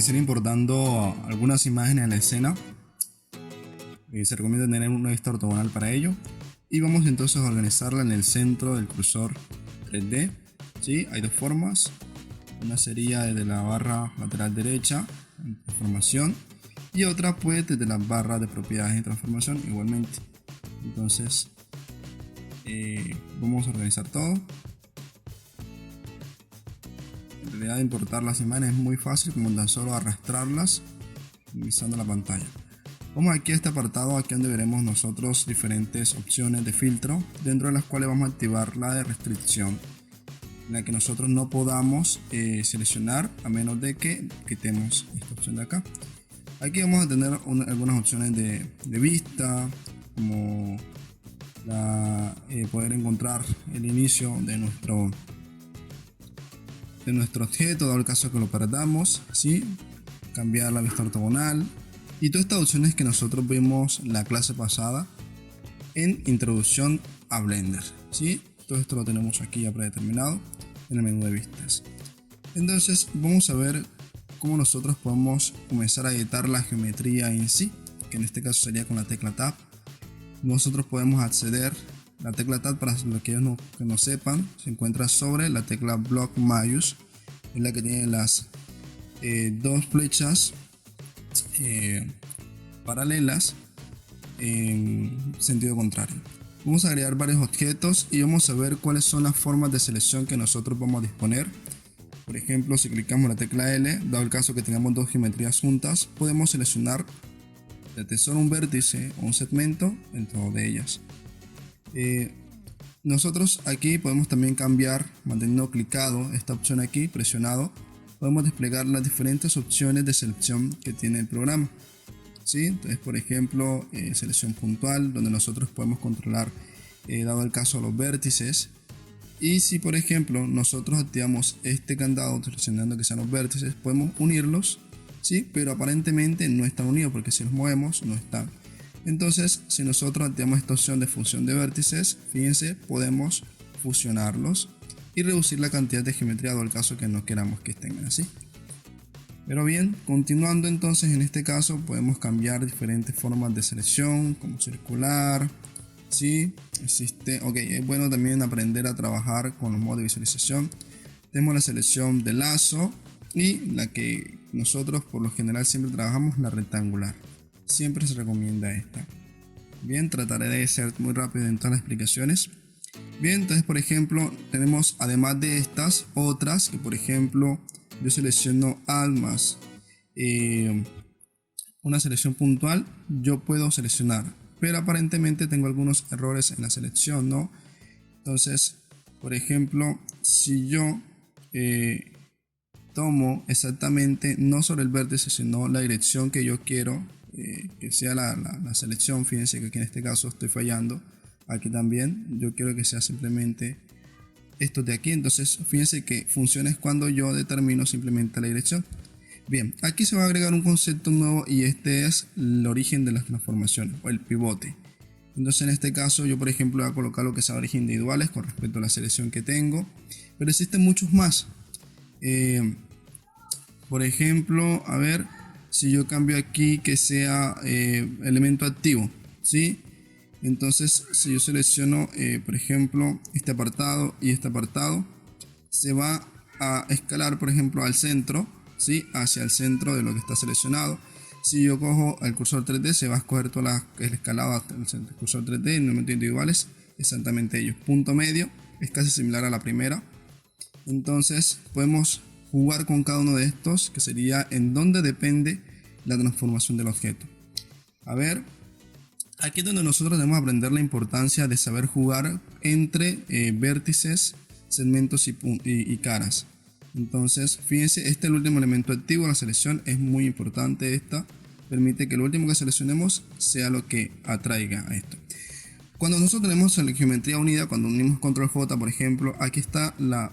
iniciar importando algunas imágenes en la escena. Se recomienda tener una vista ortogonal para ello. Y vamos entonces a organizarla en el centro del cursor 3D. ¿Sí? Hay dos formas. Una sería desde la barra lateral derecha en transformación, y otra pues desde las barras de propiedades en transformación igualmente. Entonces vamos a organizar todo. En realidad importar las imágenes es muy fácil, como tan solo arrastrarlas minimizando la pantalla. Vamos aquí a este apartado, aquí donde veremos nosotros diferentes opciones de filtro, dentro de las cuales vamos a activar la de restricción, en la que nosotros no podamos seleccionar a menos de que quitemos esta opción de acá. Aquí vamos a tener algunas opciones de vista, como poder encontrar el inicio de nuestro objeto, dado el caso que lo perdamos, ¿sí? Cambiar la vista ortogonal y todas estas opciones que nosotros vimos la clase pasada en introducción a Blender, ¿sí? Todo esto lo tenemos aquí ya predeterminado en el menú de vistas. Entonces vamos a ver cómo nosotros podemos comenzar a editar la geometría en sí, que en este caso sería con la tecla Tab. Nosotros podemos acceder, la tecla Tab, para los que no sepan, se encuentra sobre la tecla Block Mouse, es la que tiene las dos flechas paralelas en sentido contrario. Vamos a agregar varios objetos y vamos a ver cuáles son las formas de selección que nosotros vamos a disponer. Por ejemplo, si clicamos la tecla L, dado el caso que tengamos dos geometrías juntas, podemos seleccionar desde solo un vértice o un segmento dentro de ellas. Nosotros aquí podemos también cambiar, manteniendo clicado esta opción aquí, presionado, podemos desplegar las diferentes opciones de selección que tiene el programa. ¿Sí? Entonces, por ejemplo, selección puntual, donde nosotros podemos controlar, dado el caso, los vértices. Y si por ejemplo nosotros activamos este candado seleccionando que sean los vértices, podemos unirlos, ¿sí? Pero aparentemente no están unidos, porque si los movemos no están. Entonces, si nosotros activamos esta opción de fusión de vértices, fíjense, podemos fusionarlos y reducir la cantidad de geometría, dado el caso que no queramos que estén así. Pero bien, continuando entonces, en este caso podemos cambiar diferentes formas de selección, como circular, ¿sí? Es bueno también aprender a trabajar con los modos de visualización. Tenemos la selección de lazo y la que nosotros por lo general siempre trabajamos, la rectangular. Siempre se recomienda esta. Bien, trataré de ser muy rápido en todas las explicaciones. Bien, entonces por ejemplo tenemos, además de estas, otras que por ejemplo yo selecciono almas, una selección puntual, yo puedo seleccionar, pero aparentemente tengo algunos errores en la selección, ¿no? Entonces, por ejemplo, si yo tomo exactamente no sobre el vértice, sino la dirección que yo quiero que sea la selección, fíjense que aquí en este caso estoy fallando, aquí también yo quiero que sea simplemente esto de aquí. Entonces fíjense que funciona es cuando yo determino simplemente la dirección. Bien, aquí se va a agregar un concepto nuevo y este es el origen de las transformaciones o el pivote. Entonces en este caso yo por ejemplo voy a colocar lo que sea origen individuales con respecto a la selección que tengo, pero existen muchos más. Por ejemplo, a ver, si yo cambio aquí que sea elemento activo, ¿sí? Entonces si yo selecciono por ejemplo este apartado y este apartado, se va a escalar por ejemplo al centro, ¿sí? Hacia el centro de lo que está seleccionado. Si yo cojo el cursor 3D, se va a escoger todo el escalado hasta el cursor 3D, en elementos individuales, exactamente ellos. Punto medio es casi similar a la primera. Entonces podemos jugar con cada uno de estos, que sería en donde depende la transformación del objeto. A ver, aquí es donde nosotros debemos aprender la importancia de saber jugar entre vértices, segmentos y caras. Entonces fíjense, este es el último elemento activo. La selección es muy importante. Esta permite que lo último que seleccionemos sea lo que atraiga a esto. Cuando nosotros tenemos la geometría unida, cuando unimos control J por ejemplo, aquí está la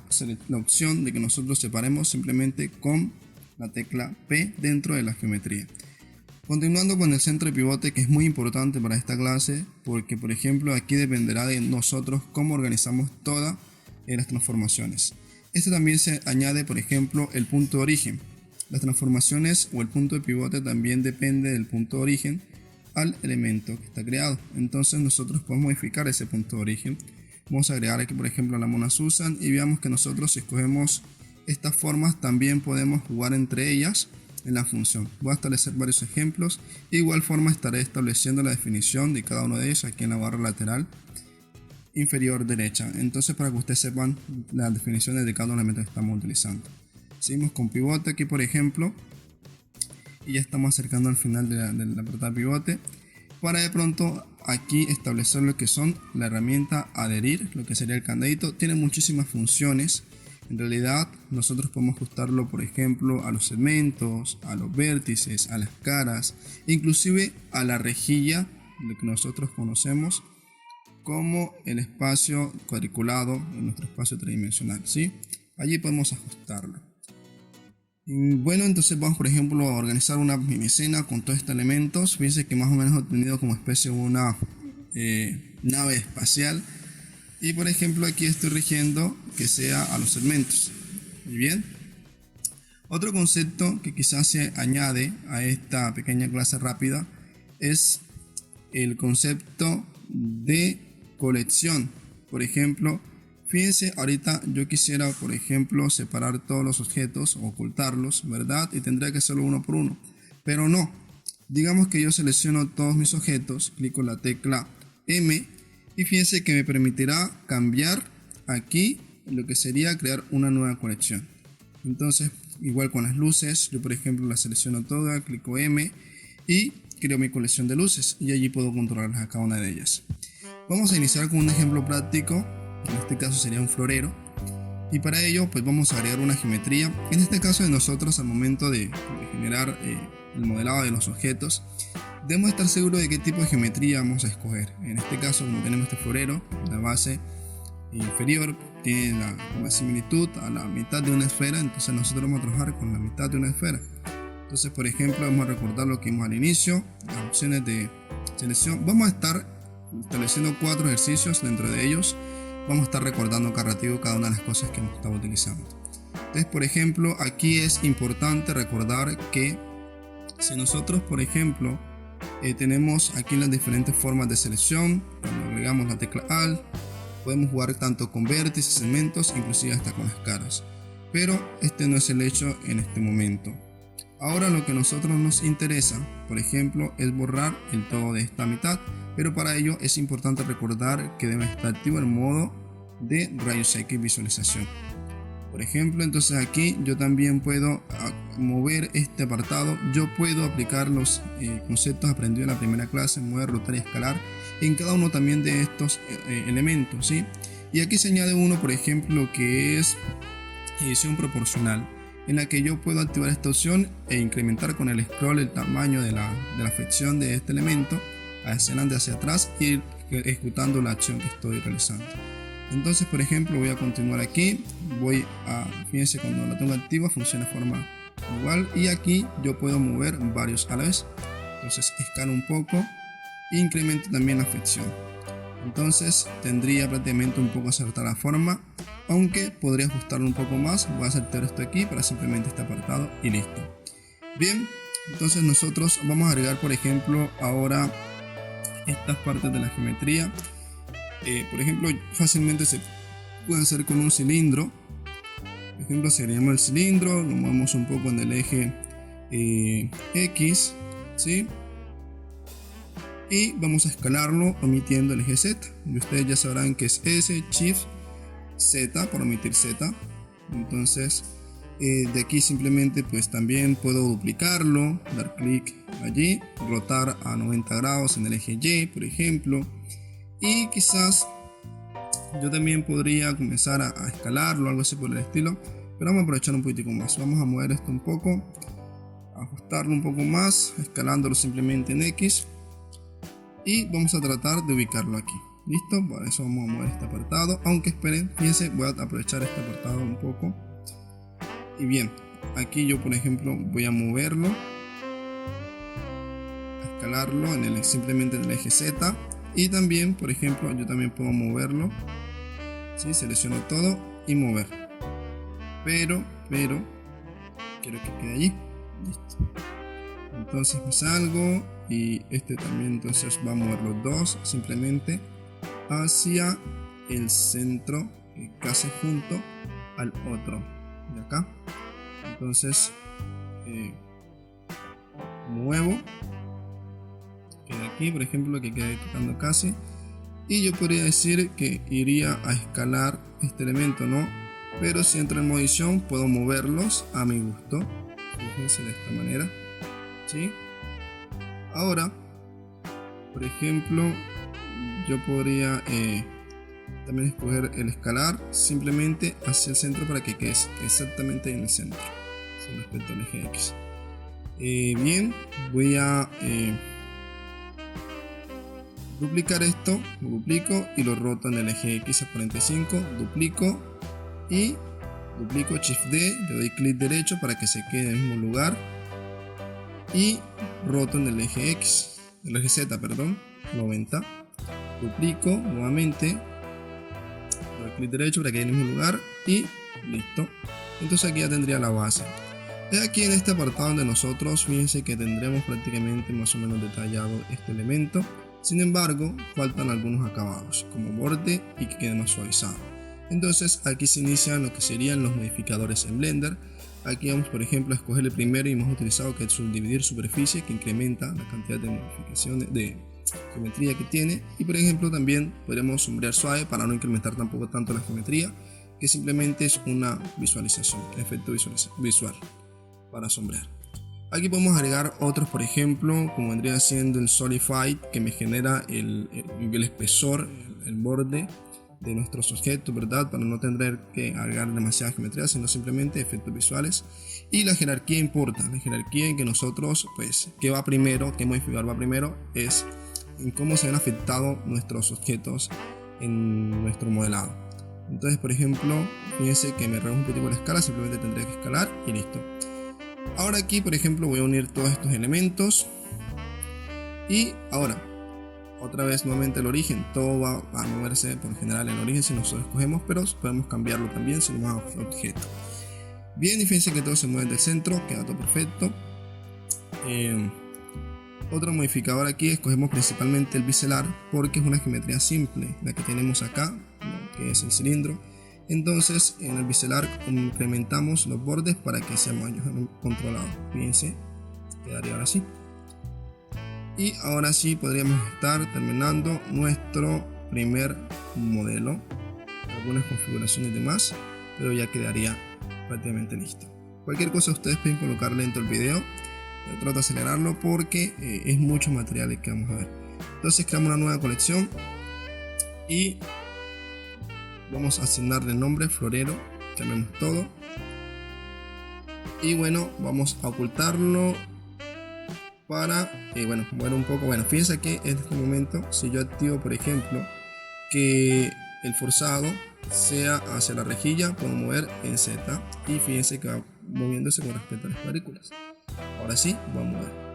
opción de que nosotros separemos simplemente con la tecla P dentro de la geometría. Continuando con el centro de pivote, que es muy importante para esta clase, porque por ejemplo aquí dependerá de nosotros cómo organizamos todas las transformaciones. Este también se añade por ejemplo el punto de origen. Las transformaciones o el punto de pivote también depende del punto de origen al elemento que está creado. Entonces nosotros podemos modificar ese punto de origen. Vamos a agregar aquí por ejemplo la Mona Susan y veamos que nosotros, si escogemos estas formas, también podemos jugar entre ellas en la función. Voy a establecer varios ejemplos. De igual forma estaré estableciendo la definición de cada uno de ellos aquí en la barra lateral inferior derecha. Entonces, para que ustedes sepan las definiciones de cada uno de los elementos que estamos utilizando. Seguimos con pivote aquí por ejemplo. Y ya estamos acercando al final de la apartado pivote. Para de pronto aquí establecer lo que son la herramienta adherir, lo que sería el candadito. Tiene muchísimas funciones. En realidad nosotros podemos ajustarlo por ejemplo a los segmentos, a los vértices, a las caras, inclusive a la rejilla, lo que nosotros conocemos como el espacio cuadriculado en nuestro espacio tridimensional, ¿sí? Allí podemos ajustarlo. Y bueno, entonces vamos por ejemplo a organizar una mini escena con todos estos elementos. Fíjense que más o menos he obtenido como especie una nave espacial. Y por ejemplo aquí estoy rigiendo que sea a los segmentos. Muy bien. Otro concepto que quizás se añade a esta pequeña clase rápida es el concepto de colección. Por ejemplo, fíjense, ahorita yo quisiera por ejemplo separar todos los objetos, ocultarlos, ¿verdad? Y tendría que hacerlo uno por uno. Pero no. Digamos que yo selecciono todos mis objetos, clico la tecla M. Y fíjense que me permitirá cambiar aquí lo que sería crear una nueva colección. Entonces, igual con las luces, yo por ejemplo las selecciono todas, clico M y creo mi colección de luces. Y allí puedo controlarlas a cada una de ellas. Vamos a iniciar con un ejemplo práctico. En este caso sería un florero. Y para ello, pues vamos a agregar una geometría. En este caso de nosotros, al momento de generar el modelado de los objetos, debemos estar seguros de qué tipo de geometría vamos a escoger. En este caso, como tenemos este florero, la base inferior tiene la similitud a la mitad de una esfera, entonces nosotros vamos a trabajar con la mitad de una esfera. Entonces, por ejemplo, vamos a recordar lo que vimos al inicio, las opciones de selección. Vamos a estar estableciendo 4 ejercicios. Dentro de ellos vamos a estar recordando cada una de las cosas que hemos estado utilizando. Entonces, por ejemplo, aquí es importante recordar que si nosotros, por ejemplo, tenemos aquí las diferentes formas de selección. Cuando agregamos la tecla Alt, podemos jugar tanto con vértices, segmentos, inclusive hasta con las caras. Pero este no es el hecho en este momento. Ahora lo que a nosotros nos interesa, por ejemplo, es borrar el todo de esta mitad. Pero para ello es importante recordar que debe estar activo el modo de rayos X visualización. Por ejemplo, entonces aquí yo también puedo mover este apartado. Yo puedo aplicar los conceptos aprendidos en la primera clase, mover, rotar y escalar en cada uno también de estos elementos, ¿sí? Y aquí se añade uno, por ejemplo, que es edición proporcional, en la que yo puedo activar esta opción e incrementar con el scroll el tamaño de la afección de este elemento hacia adelante, hacia atrás, y ir ejecutando la acción que estoy realizando. Entonces, por ejemplo, voy a continuar aquí, fíjense, cuando la tengo activa funciona de forma igual, y aquí yo puedo mover varios a la vez. Entonces escalo un poco e incremento también la afección. Entonces tendría prácticamente un poco acertada la forma, aunque podría ajustarlo un poco más. Voy a acertar esto aquí para simplemente este apartado y listo. Bien, entonces nosotros vamos a agregar, por ejemplo, ahora estas partes de la geometría. Por ejemplo, fácilmente se puede hacer con un cilindro. Por ejemplo, seríamos el cilindro, lo movemos un poco en el eje X, ¿sí? Y vamos a escalarlo omitiendo el eje Z. Y ustedes ya sabrán que es S, Shift, Z, para omitir Z. Entonces, de aquí simplemente pues también puedo duplicarlo, dar clic allí, rotar a 90 grados en el eje Y, por ejemplo. Y quizás yo también podría comenzar a escalarlo, algo así por el estilo, pero vamos a aprovechar un poquitico más. Vamos a mover esto un poco, ajustarlo un poco más, escalándolo simplemente en X, y vamos a tratar de ubicarlo aquí. Listo, para eso vamos a mover este apartado, aunque esperen, fíjense, voy a aprovechar este apartado un poco. Y bien, aquí yo por ejemplo voy a moverlo, a escalarlo simplemente en el eje Z. Y también, por ejemplo, yo también puedo moverlo, ¿sí? Selecciono todo y mover. Pero quiero que quede allí. Listo. Entonces me salgo y este también, entonces va a mover los dos simplemente hacia el centro, casi junto al otro de acá. Entonces muevo, queda aquí, por ejemplo, que quede tocando casi, y yo podría decir que iría a escalar este elemento, ¿no? Pero si entro en modo edición puedo moverlos a mi gusto. Fíjense de esta manera, ¿sí? Ahora, por ejemplo, yo podría también escoger el escalar simplemente hacia el centro para que quede exactamente en el centro con respecto al eje X. Bien, voy a duplicar esto, lo duplico y lo roto en el eje X a 45, duplico y duplico, Shift D, le doy clic derecho para que se quede en el mismo lugar y roto en el eje X, el eje Z, perdón, 90, duplico nuevamente, le doy clic derecho para que quede en el mismo lugar y listo. Entonces aquí ya tendría la base. Y aquí en este apartado de nosotros, fíjense que tendremos prácticamente más o menos detallado este elemento. Sin embargo, faltan algunos acabados, como borde y que quede más suavizado. Entonces aquí se inician lo que serían los modificadores en Blender. Aquí vamos, por ejemplo, a escoger el primero y más utilizado, que es subdividir superficie, que incrementa la cantidad de modificaciones de geometría que tiene. Y por ejemplo también podríamos sombrear suave para no incrementar tampoco tanto la geometría, que simplemente es una visualización, efecto visual para sombrear. Aquí podemos agregar otros, por ejemplo, como vendría siendo el Solidify, que me genera el espesor, el borde de nuestros objetos, ¿verdad? Para no tener que agregar demasiada geometría, sino simplemente efectos visuales. Y la jerarquía importa, la jerarquía en que nosotros, pues, qué va primero, qué modificador va primero, es en cómo se ven afectados nuestros objetos en nuestro modelado. Entonces, por ejemplo, fíjense que me redujo un poquito la escala, simplemente tendría que escalar y listo. Ahora aquí, por ejemplo, voy a unir todos estos elementos y ahora otra vez nuevamente el origen, todo va a moverse por general el origen si nosotros escogemos, pero podemos cambiarlo también si nos vamos a objeto. Bien, y fíjense que todo se mueve del centro, queda todo perfecto. Otro modificador aquí, escogemos principalmente el biselar porque es una geometría simple, la que tenemos acá, que es el cilindro. Entonces en el biselar incrementamos los bordes para que sea más controlado. Fíjense, quedaría ahora así. Y ahora sí podríamos estar terminando nuestro primer modelo. Algunas configuraciones de más, pero ya quedaría prácticamente listo. Cualquier cosa ustedes pueden colocar lento el video. Trato de acelerarlo porque es mucho material el que vamos a ver. Entonces creamos una nueva colección y vamos a asignarle el nombre florero, cambiamos todo y bueno, vamos a ocultarlo para mover un poco. Bueno, fíjense que en este momento, si yo activo por ejemplo que el forzado sea hacia la rejilla, puedo mover en Z y fíjense que va moviéndose con respecto a las cuadrículas. Ahora sí, vamos a mover.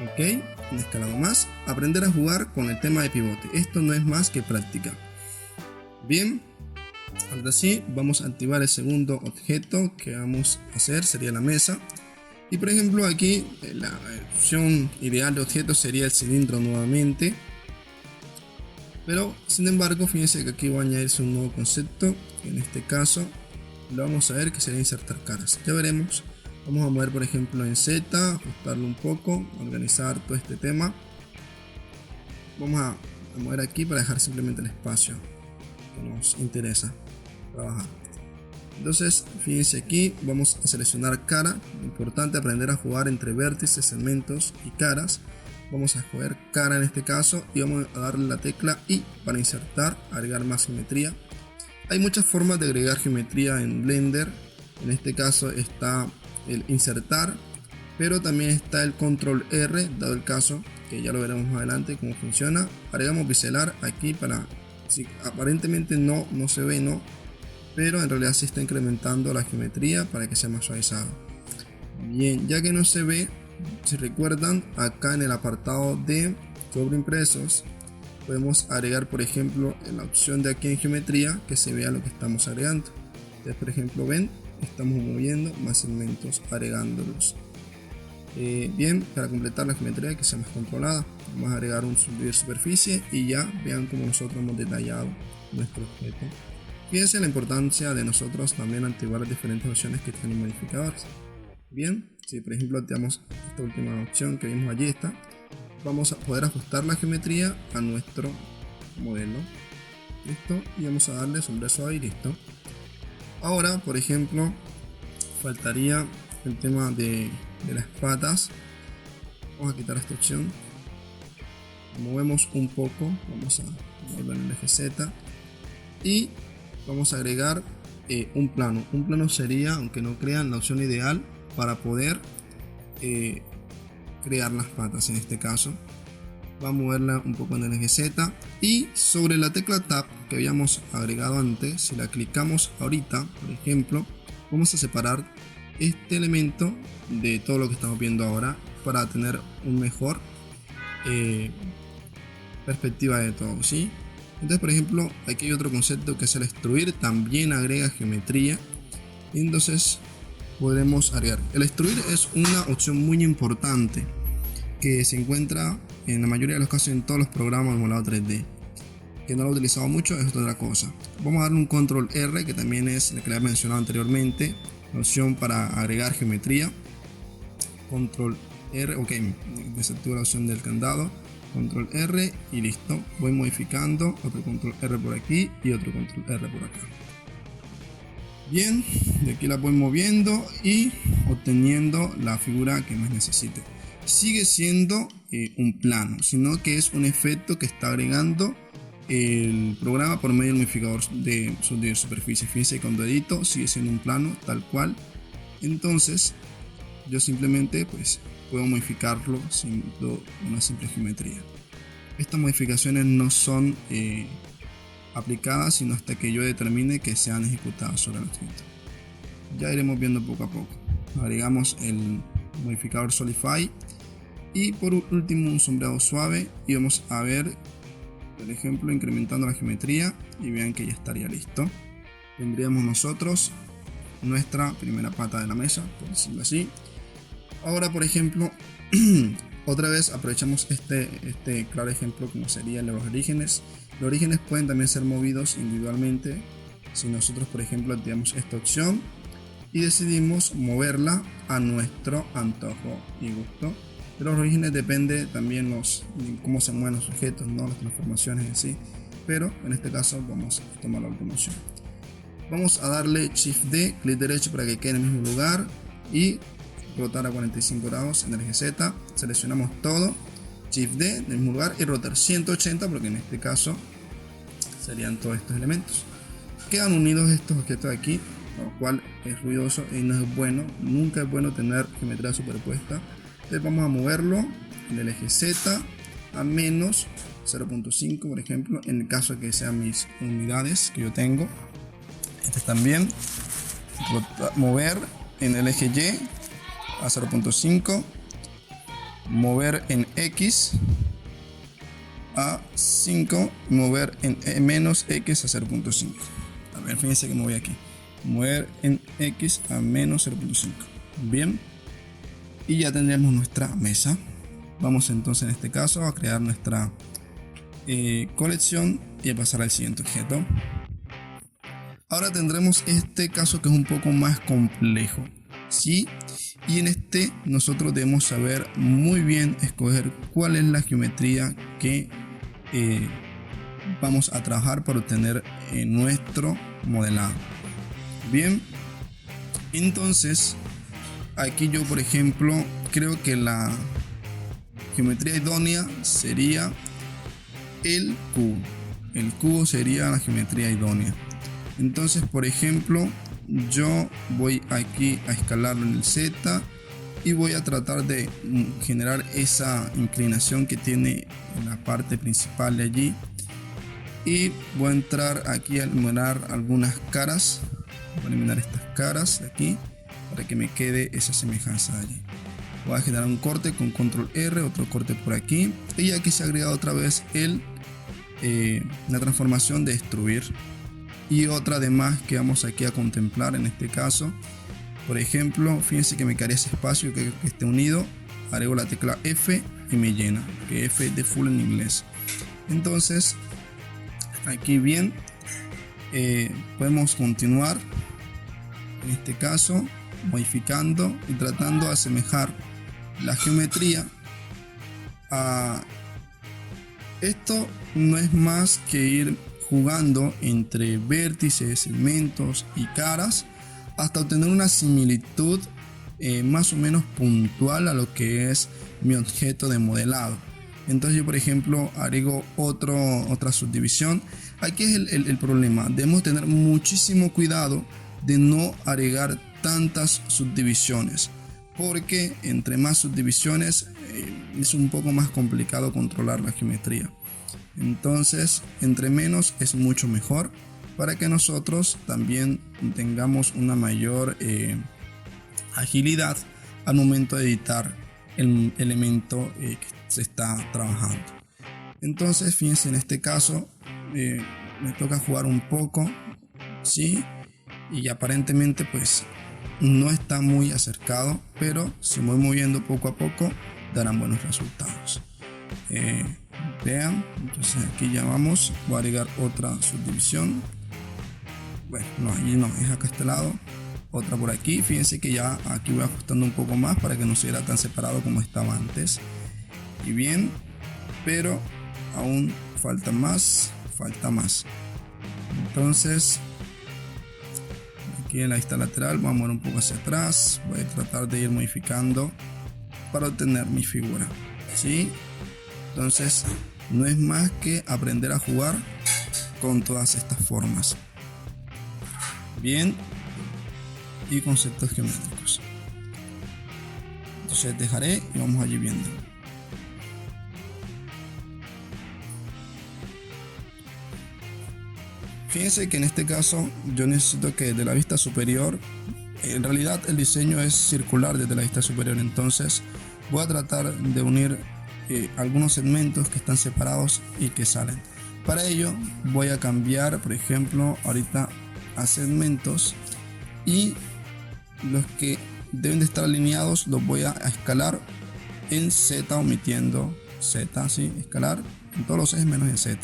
Ok, un escalado más. Aprender a jugar con el tema de pivote. Esto no es más que práctica. Bien, ahora sí, vamos a activar el segundo objeto que vamos a hacer, sería la mesa. Y por ejemplo aquí, la opción ideal de objeto sería el cilindro nuevamente. Pero sin embargo, fíjense que aquí va a añadirse un nuevo concepto. En este caso, lo vamos a ver, que sería insertar caras. Ya veremos. Vamos a mover por ejemplo en Z, ajustarlo un poco, organizar todo este tema. Vamos a mover aquí para dejar simplemente el espacio que nos interesa trabajar. Entonces fíjense aquí, vamos a seleccionar cara. Importante aprender a jugar entre vértices, segmentos y caras. Vamos a escoger cara en este caso y vamos a darle la tecla I para insertar, agregar más geometría. Hay muchas formas de agregar geometría en Blender. En este caso está el insertar, pero también está el control R, dado el caso que ya lo veremos más adelante cómo funciona. Agregamos biselar aquí para, si aparentemente no se ve, no, pero en realidad se está incrementando la geometría para que sea más suavizado. Bien, ya que no se ve, si recuerdan, acá en el apartado de sobreimpresos podemos agregar, por ejemplo, en la opción de aquí en geometría, que se vea lo que estamos agregando. Entonces, por ejemplo, ven, estamos moviendo más elementos, agregándolos. Bien, para completar la geometría que sea más controlada, vamos a agregar un subdividir superficie y ya vean como nosotros hemos detallado nuestro objeto. Fíjense la importancia de nosotros también activar las diferentes opciones que tienen modificadores. Bien, si por ejemplo activamos esta última opción que vimos allí, vamos a poder ajustar la geometría a nuestro modelo. Listo, y vamos a darle sombra suave y listo. Ahora, por ejemplo, faltaría el tema de las patas. Vamos a quitar esta opción, movemos un poco, vamos a moverlo en el eje Z y vamos a agregar un plano. Un plano sería, aunque no crean, la opción ideal para poder crear las patas. En este caso va a moverla un poco en el eje Z y sobre la tecla Tab que habíamos agregado antes, si la clicamos ahorita, por ejemplo, vamos a separar este elemento de todo lo que estamos viendo ahora para tener un mejor perspectiva de todo, ¿sí? Entonces, por ejemplo, aquí hay otro concepto que es el extruir, también agrega geometría. Entonces podremos agregar. El extruir es una opción muy importante que se encuentra en la mayoría de los casos en todos los programas de modelado 3D. Que no lo he utilizado mucho es otra cosa. Vamos a darle un control R, que también es la que le he mencionado anteriormente, la opción para agregar geometría. Control R, ok, desactivo la opción del candado. Control R y listo. Voy modificando, otro control R por aquí y otro control R por acá. Bien, de aquí la voy moviendo y obteniendo la figura que más necesite. Sigue siendo un plano, sino que es un efecto que está agregando el programa por medio del modificador de subdividir superficie. Fíjense que cuando edito sigue siendo un plano tal cual. Entonces yo simplemente pues puedo modificarlo siendo una simple geometría. Estas modificaciones no son aplicadas sino hasta que yo determine que sean ejecutadas sobre el objeto. Ya iremos viendo poco a poco. Agregamos el modificador Solidify y por último un sombreado suave y vamos a ver, por ejemplo, incrementando la geometría y vean que ya estaría listo. Tendríamos nosotros nuestra primera pata de la mesa, por decirlo así. Ahora, por ejemplo, otra vez aprovechamos este claro ejemplo como serían los orígenes. Los orígenes pueden también ser movidos individualmente si nosotros, por ejemplo, activamos esta opción y decidimos moverla a nuestro antojo y gusto. De los orígenes depende también de cómo se mueven los objetos, ¿no? Las transformaciones en sí, pero en este caso vamos a tomar la última opción. Vamos a darle Shift D, clic derecho para que quede en el mismo lugar y rotar a 45 grados en el eje Z. Seleccionamos todo, Shift D en el mismo lugar y rotar 180 porque en este caso serían todos estos elementos. Quedan unidos estos objetos aquí, lo cual es ruidoso y no es bueno. Nunca es bueno tener geometría superpuesta. Entonces vamos a moverlo en el eje Z a menos 0.5, por ejemplo, en el caso de que sean mis unidades que yo tengo. Este también. Mover en el eje Y a 0.5. Mover en X a 5. Mover en menos X a 0.5. A ver, fíjense que me voy aquí. Mover en X a menos 0.5. Bien. Y ya tendremos nuestra mesa. Vamos entonces en este caso a crear nuestra colección y a pasar al siguiente objeto. Ahora tendremos este caso que es un poco más complejo, ¿sí? Y en este nosotros debemos saber muy bien escoger cuál es la geometría que vamos a trabajar para obtener nuestro modelado. Bien, entonces aquí yo, por ejemplo, creo que la geometría idónea sería el cubo. El cubo sería la geometría idónea. Entonces, por ejemplo, yo voy aquí a escalarlo en el Z y voy a tratar de generar esa inclinación que tiene en la parte principal de allí. Y voy a entrar aquí a eliminar algunas caras. Voy a eliminar estas caras de aquí para que me quede esa semejanza de allí. Voy a generar un corte con control R, otro corte por aquí y aquí se ha agregado otra vez el la transformación de destruir. Y otra además que vamos aquí a contemplar en este caso, por ejemplo, fíjense que me quedaría ese espacio que esté unido, agrego la tecla F y me llena, que F es de full en inglés. Entonces aquí bien, podemos continuar en este caso modificando y tratando de asemejar la geometría a esto. No es más que ir jugando entre vértices, segmentos y caras hasta obtener una similitud más o menos puntual a lo que es mi objeto de modelado. Entonces yo, por ejemplo, agrego otra subdivisión. Aquí es el problema, debemos tener muchísimo cuidado de no agregar tantas subdivisiones, porque entre más subdivisiones es un poco más complicado controlar la geometría. Entonces, entre menos es mucho mejor, para que nosotros también tengamos una mayor agilidad al momento de editar el elemento que se está trabajando. Entonces, fíjense, en este caso me toca jugar un poco, ¿sí? Y aparentemente pues no está muy acercado, pero si voy moviendo poco a poco darán buenos resultados. Vean, entonces aquí ya vamos, voy a agregar otra subdivisión. Bueno, no, allí no, es acá a este lado, otra por aquí. Fíjense que ya aquí voy ajustando un poco más para que no se viera tan separado como estaba antes. Y bien, pero aún falta más. Entonces aquí en la vista lateral voy a mover un poco hacia atrás, voy a tratar de ir modificando para obtener mi figura, ¿sí? Entonces no es más que aprender a jugar con todas estas formas, bien, y conceptos geométricos. Entonces dejaré y vamos allí viendo. Fíjense que en este caso yo necesito que de la vista superior, en realidad el diseño es circular desde la vista superior, entonces voy a tratar de unir algunos segmentos que están separados y que salen. Para ello voy a cambiar, por ejemplo, ahorita a segmentos, y los que deben de estar alineados los voy a escalar en Z, omitiendo Z, ¿sí? Escalar en todos los ejes menos en Z.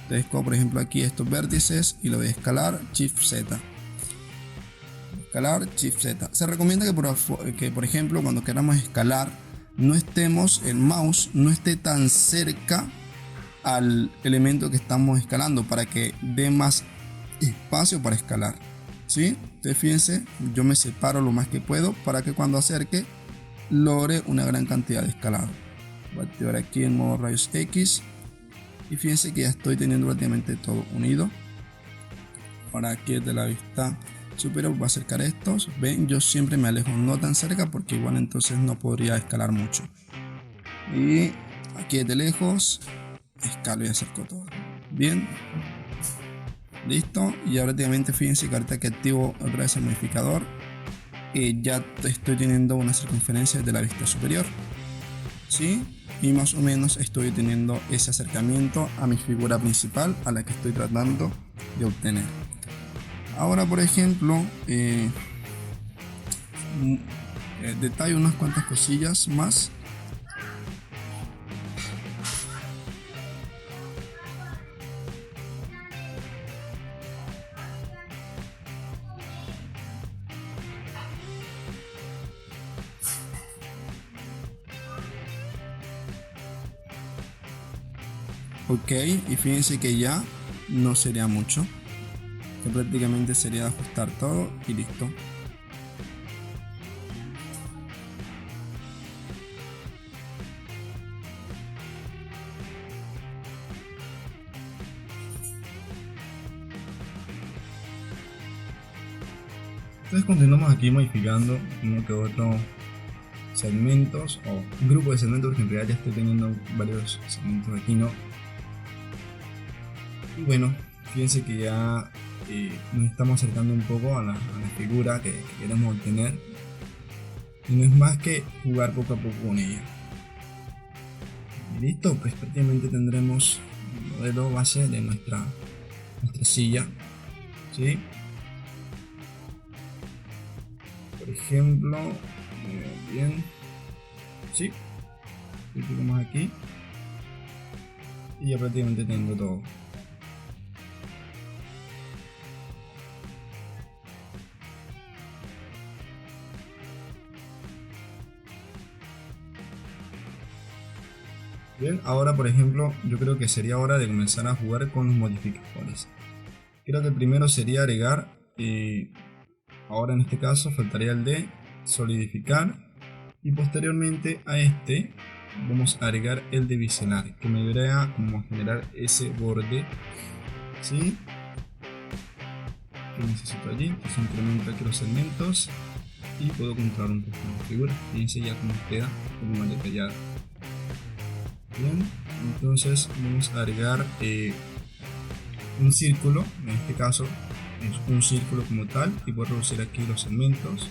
Entonces, como por ejemplo aquí estos vértices, y lo voy a escalar Shift Z. Escalar Shift Z. Se recomienda que por ejemplo cuando queramos escalar no estemos, el mouse no esté tan cerca al elemento que estamos escalando, para que dé más espacio para escalar, ¿sí? Entonces fíjense, yo me separo lo más que puedo para que cuando acerque logre una gran cantidad de escalado. Voy a activar aquí en modo rayos X. Y fíjense que ya estoy teniendo prácticamente todo unido. Ahora aquí desde la vista superior voy a acercar estos. Ven, yo siempre me alejo no tan cerca, porque igual entonces no podría escalar mucho. Y aquí desde lejos escalo y acerco todo. Bien. Listo. Y ahora prácticamente fíjense que ahorita que activo otra vez el modificador, ya estoy teniendo una circunferencia de la vista superior, ¿sí? Y más o menos estoy teniendo ese acercamiento a mi figura principal, a la que estoy tratando de obtener. Ahora, por ejemplo, detalle unas cuantas cosillas más. Ok, y fíjense que ya no sería mucho, que prácticamente sería ajustar todo y listo. Entonces continuamos aquí modificando uno que otro segmentos, o un grupo de segmentos, porque en realidad ya estoy teniendo varios segmentos aquí, ¿no? Y bueno, fíjense que ya nos estamos acercando un poco a la figura que queremos obtener, y no es más que jugar poco a poco con ella. Y listo, pues prácticamente tendremos el modelo base de nuestra silla, ¿sí? Por ejemplo, bien, ¿sí? Clicamos aquí y ya prácticamente tengo todo. Bien, ahora por ejemplo, yo creo que sería hora de comenzar a jugar con los modificadores. Creo que primero sería agregar, ahora en este caso faltaría el de solidificar, y posteriormente a este vamos a agregar el de biselar, que me ayudará como a generar ese borde, ¿sí? Que necesito allí, entonces incremento aquí los segmentos y puedo controlar un poco la figura. Fíjense ya cómo queda, como más detallada. Bien, entonces vamos a agregar un círculo, en este caso es un círculo como tal, y puedo reducir aquí los segmentos.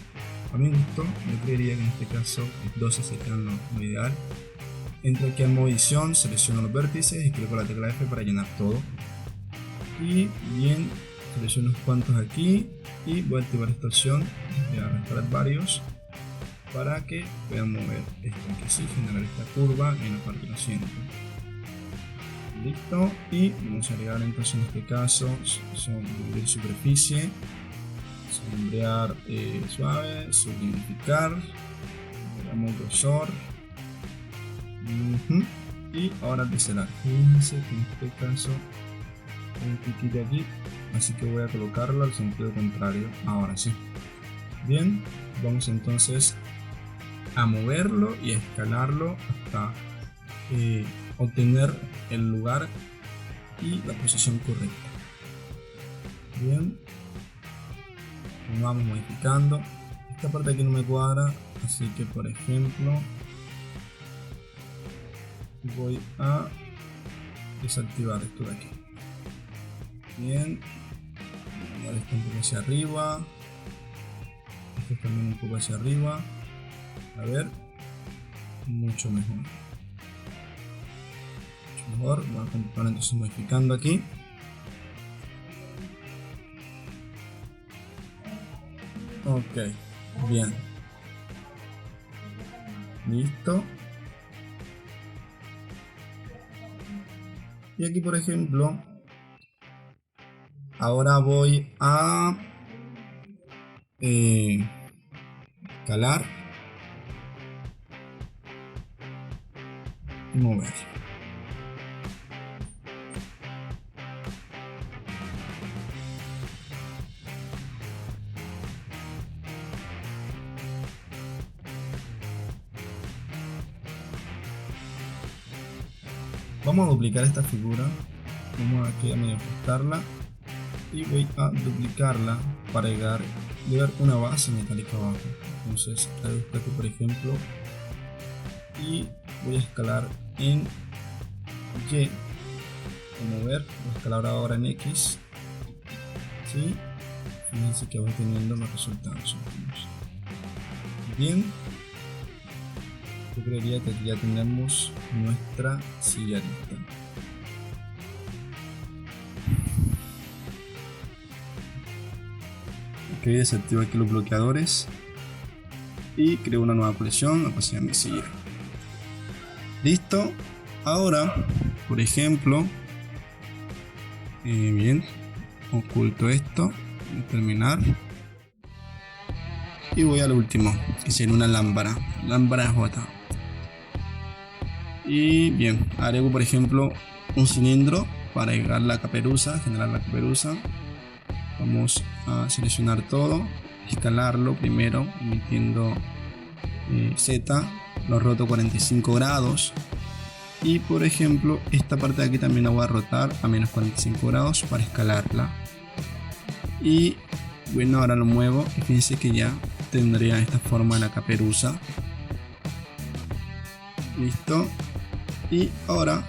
A mi gusto, yo creería que en este caso 12 sería lo ideal. Entro aquí al modo edición, selecciono los vértices y clico con la tecla F para llenar todo. Y bien, selecciono unos cuantos aquí y voy a activar esta opción de arrastrar varios para que puedan mover esto aquí, sí, generar esta curva en la parte del asiento. Listo, y vamos a agregar entonces en este caso dividir superficie, sombrear suave, solidificar, agregamos grosor, y ahora biselar. Fíjense que en este caso hay un piquito aquí, así que voy a colocarlo al sentido contrario. Ahora sí. Bien, vamos entonces a moverlo y a escalarlo hasta obtener el lugar y la posición correcta. Bien, vamos modificando. Esta parte aquí no me cuadra, así que por ejemplo voy a desactivar esto de aquí. Bien, ahora esto un poco hacia arriba, esto también un poco hacia arriba. A ver, mucho mejor. Voy a continuar entonces modificando aquí. Ok, bien. Listo. Y aquí por ejemplo, ahora voy a escalar y mover. Vamos a duplicar esta figura, vamos aquí a medio ajustarla y voy a duplicarla para llegar una base metálica abajo. Entonces reduzco aquí por ejemplo y voy a escalar en Y, como ver, voy a escalar ahora en X, ¿sí? Fíjense que voy teniendo los resultados últimos. Bien, yo creería que aquí ya tenemos nuestra silla lista. Ok, desactivo aquí los bloqueadores y creo una nueva colección, así a mi silla. Listo. Ahora, por ejemplo, bien, oculto esto, voy a terminar y voy al último, que sería una lámpara J. Y bien, agrego por ejemplo un cilindro para agregar la caperuza, generar la caperuza. Vamos a seleccionar todo, escalarlo primero, emitiendo Z, lo roto 45 grados. Y por ejemplo, esta parte de aquí también la voy a rotar a menos 45 grados para escalarla. Y bueno, ahora lo muevo y fíjense que ya tendría esta forma la caperuza. Listo. Y ahora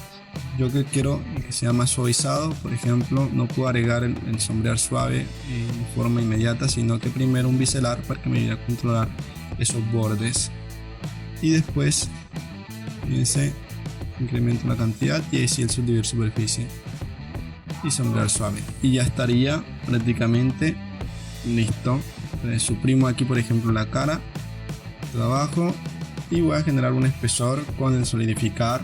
yo que quiero que sea más suavizado, por ejemplo, no puedo agregar el sombrear suave de forma inmediata, sino que primero un biselar para que me ayude a controlar esos bordes. Y después, fíjense, incremento la cantidad y ahí sí el subdividir superficie y sombrear suave, y ya estaría prácticamente listo. Suprimo aquí por ejemplo la cara de abajo y voy a generar un espesor con el solidificar.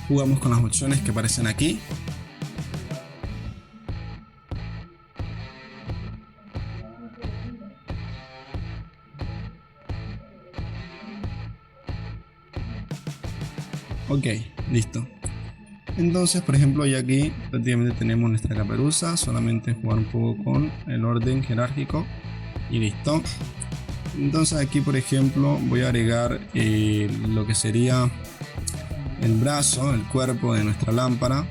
Jugamos con las opciones que aparecen aquí. Ok, listo. Entonces, por ejemplo, ya aquí prácticamente tenemos nuestra caperuza. Solamente jugar un poco con el orden jerárquico y listo. Entonces aquí, por ejemplo, voy a agregar lo que sería el brazo, el cuerpo de nuestra lámpara.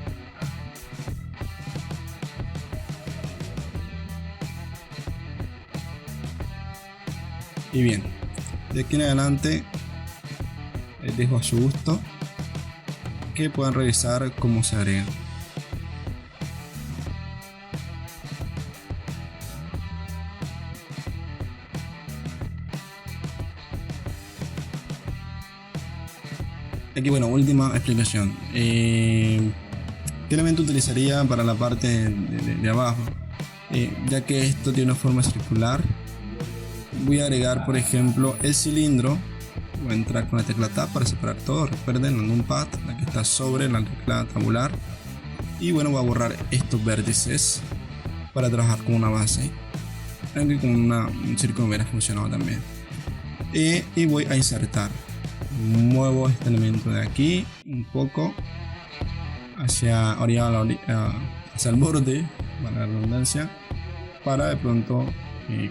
Y bien, de aquí en adelante les dejo a su gusto que puedan revisar cómo se agrega. Aquí, bueno, última explicación. ¿Qué elemento utilizaría para la parte de abajo? Ya que esto tiene una forma circular, voy a agregar, por ejemplo, el cilindro. Voy a entrar con la tecla Tab para separar todo. Recuerden, el numpad, la que está sobre la tecla tabular. Y bueno, voy a borrar estos vértices para trabajar con una base. Aunque con un círculo hubiera funcionado también. Y voy a insertar. Muevo este elemento de aquí un poco hacia el borde, para la redundancia, para de pronto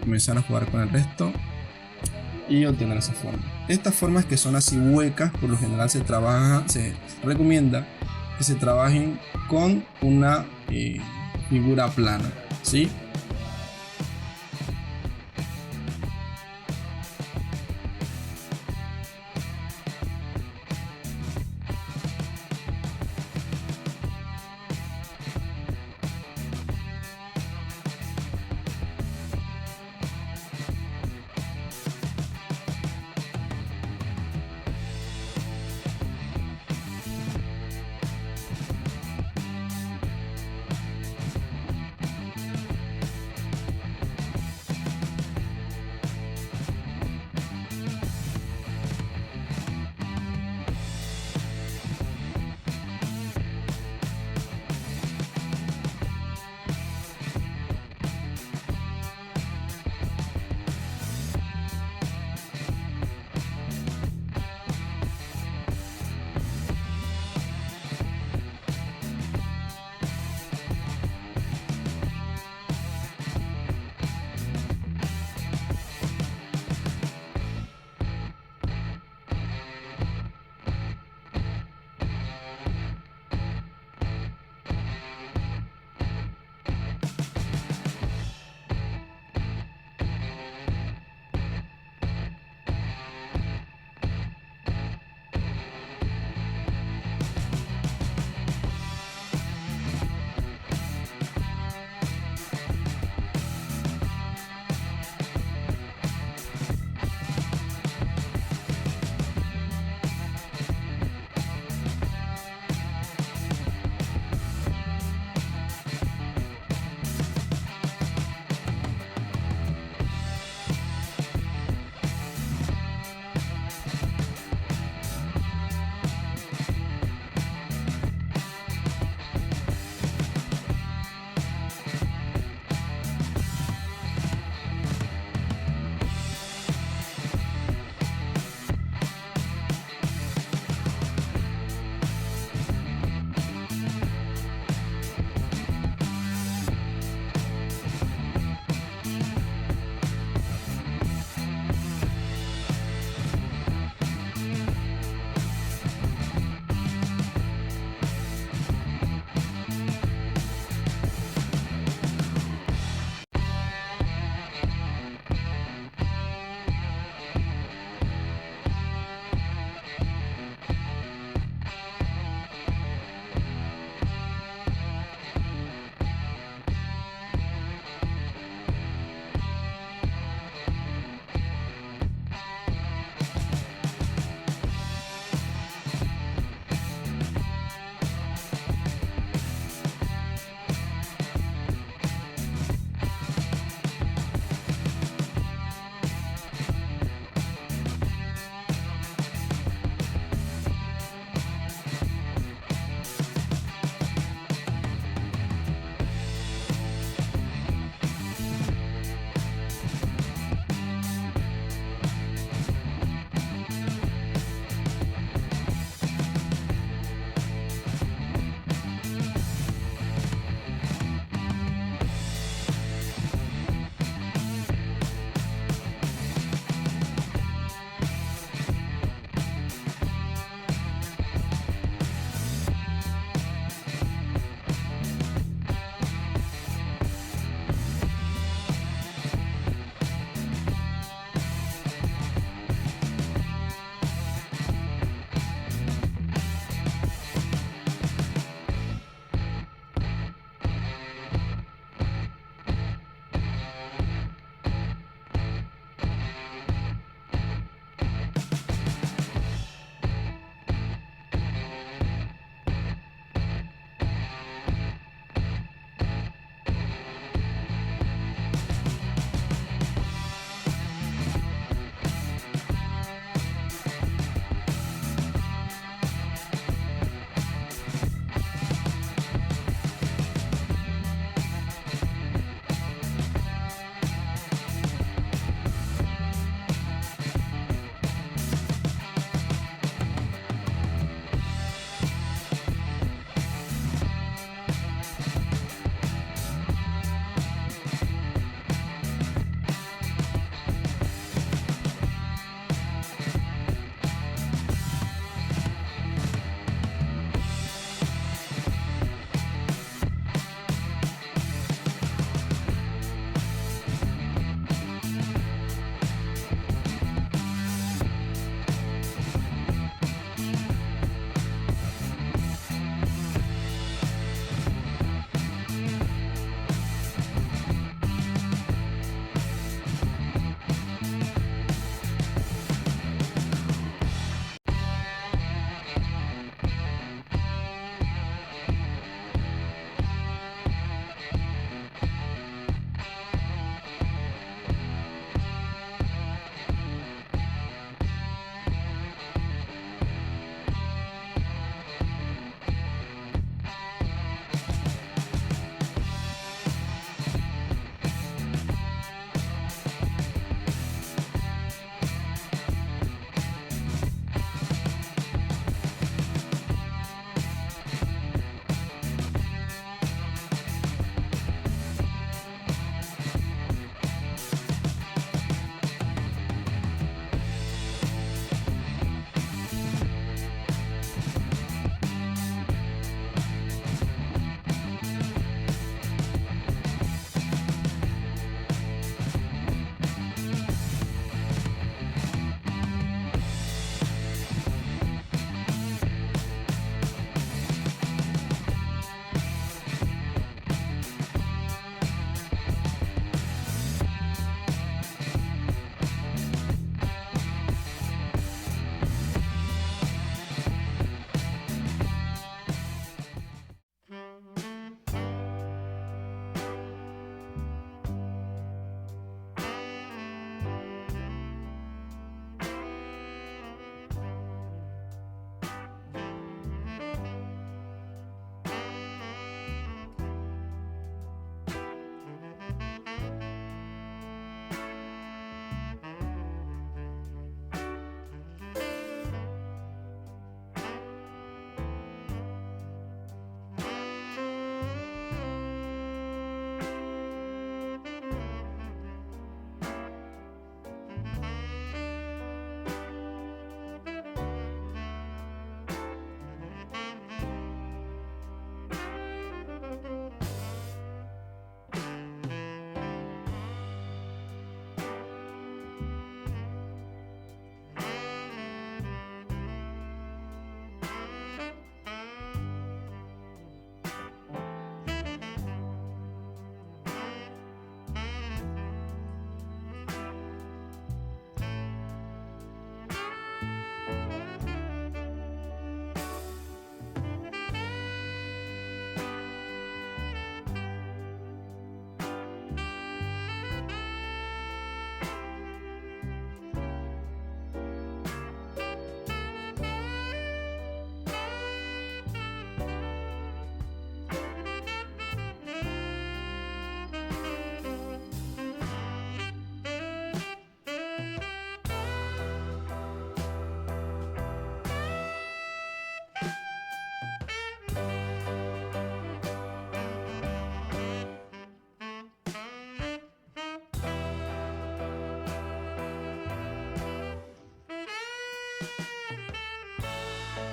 comenzar a jugar con el resto y obtener esa forma. Estas formas que son así huecas, por lo general se recomienda que se trabajen con una figura plana, ¿sí?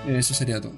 Eso sería todo.